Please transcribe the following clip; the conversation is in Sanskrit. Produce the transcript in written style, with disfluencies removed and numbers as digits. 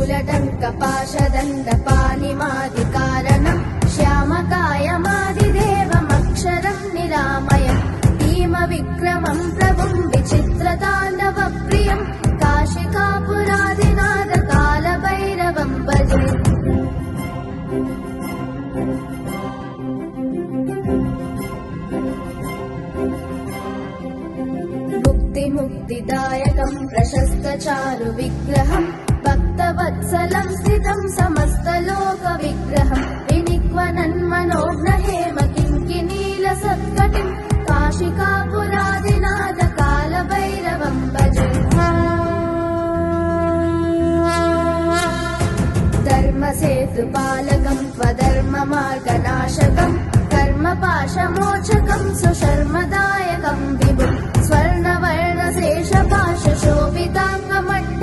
शूलटङ्कपाशदण्डपाणिमादिकारणम् श्यामकायमादिदेवमक्षरम् निरामयम् भीमविक्रमम् प्रभुम् विचित्रताण्डवप्रियम् काशिकापुरादिनाथकालभैरवम् भजे। मुक्तिदायकम् प्रशस्तचारु विग्रहम् भक्तवत्सलम् स्थितम् समस्तलोकविग्रहम् विनिक्वनन्मनोग्रहेम किङ्किनीलसत्कटिम् काशिकापुरादिनाथकालभैरवम् भजे। धर्मसेतुपालकम् त्वधर्ममार्गनाशकम् कर्मपाशमोचकम् सुशर्मदायकम् विभुम् स्वर्णवर्णशेषपाशशोभिताङ्गमण्डलम्